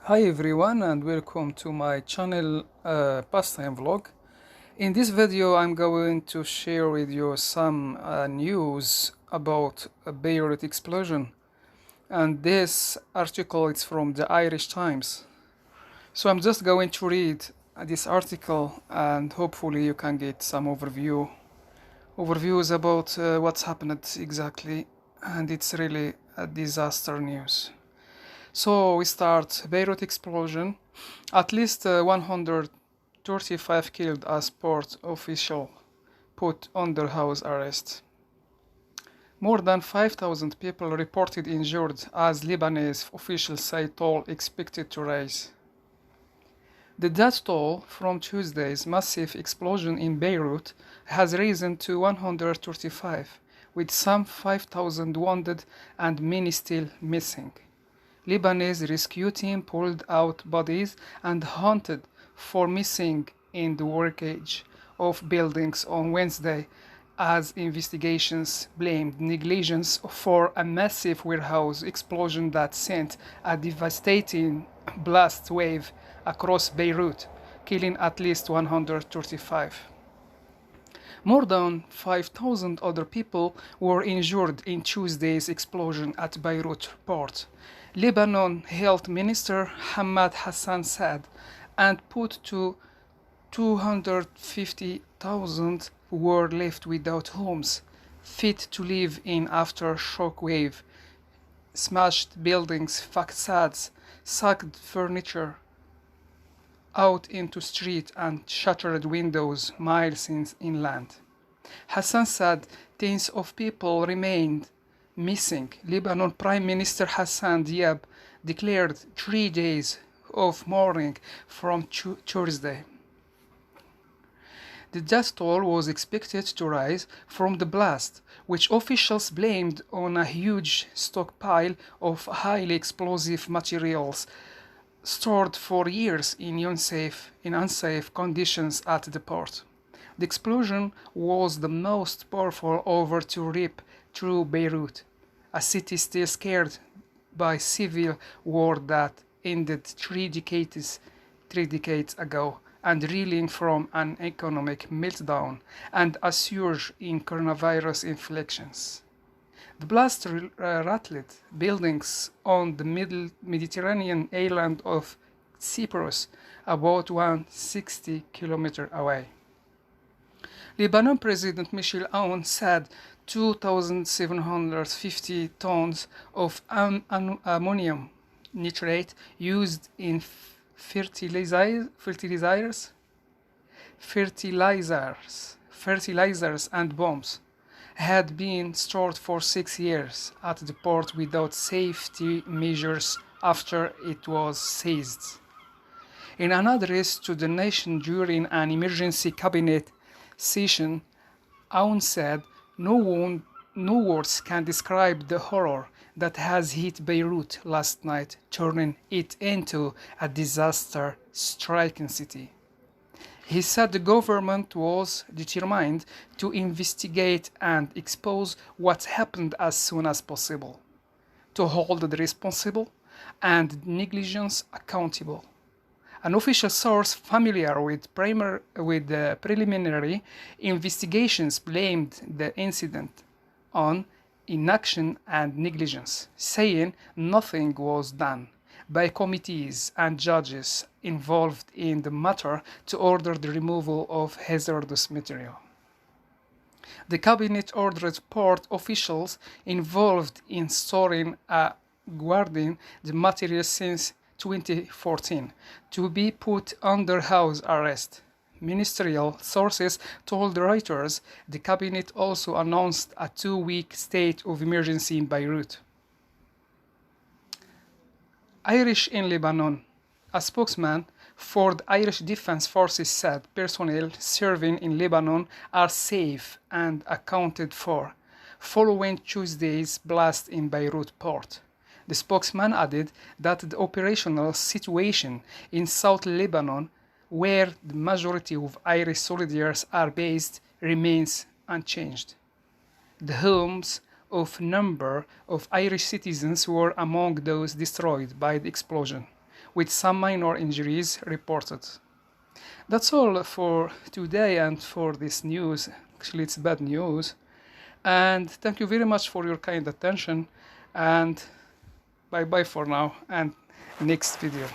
Hi everyone and welcome to my channel pastime vlog. In this video I'm going to share with you some news about a Beirut explosion, and this article is from the Irish Times. So I'm just going to read this article and hopefully you can get some overviews about what's happened exactly, and it's really a disaster news. So we start Beirut explosion. At least 135 killed as port official put under house arrest. More than 5,000 people reported injured as Lebanese officials say toll expected to rise. The death toll from Tuesday's massive explosion in Beirut has risen to 135, with some 5,000 wounded and many still missing. Lebanese rescue team pulled out bodies and hunted for missing in the wreckage of buildings on Wednesday as investigations blamed negligence for a massive warehouse explosion that sent a devastating blast wave across Beirut, killing at least 135. More than 5,000 other people were injured in Tuesday's explosion at Beirut port. Lebanon Health Minister Hamad Hassan said, and put to 250,000 were left without homes, fit to live in after shockwave, smashed buildings, facades, sacked furniture out into street and shattered windows miles inland. Hassan said tens of people remained missing. Lebanon Prime Minister Hassan Diab declared 3 days of mourning from Thursday. The death toll was expected to rise from the blast, which officials blamed on a huge stockpile of highly explosive materials stored for years in unsafe conditions at the port. The explosion was the most powerful ever to rip through Beirut, a city still scared by civil war that ended three decades ago, and reeling from an economic meltdown and a surge in coronavirus infections. The blast rattled buildings on the Mediterranean island of Cyprus, about 160 kilometers away. Lebanon President Michel Aoun said 2,750 tons of ammonium nitrate used in fertilizers and bombs had been stored for 6 years at the port without safety measures after it was seized. In an address to the nation during an emergency cabinet session, Aoun said, no words can describe the horror that has hit Beirut last night, turning it into a disaster-stricken city. He said the government was determined to investigate and expose what happened as soon as possible, to hold the responsible and negligence accountable. An official source familiar with preliminary investigations blamed the incident on inaction and negligence, saying nothing was done by committees and judges involved in the matter to order the removal of hazardous material. The cabinet ordered port officials involved in storing and guarding the material since 2014 to be put under house arrest. Ministerial sources told Reuters the cabinet also announced a 2-week state of emergency in Beirut. Irish in Lebanon. A spokesman for the Irish Defence Forces said personnel serving in Lebanon are safe and accounted for, following Tuesday's blast in Beirut port. The spokesman added that the operational situation in South Lebanon, where the majority of Irish soldiers are based, remains unchanged. The homes of a number of Irish citizens were among those destroyed by the explosion, with some minor injuries reported. That's all for today and for this news. Actually, it's bad news. And thank you very much for your kind attention. And bye bye for now, and next video.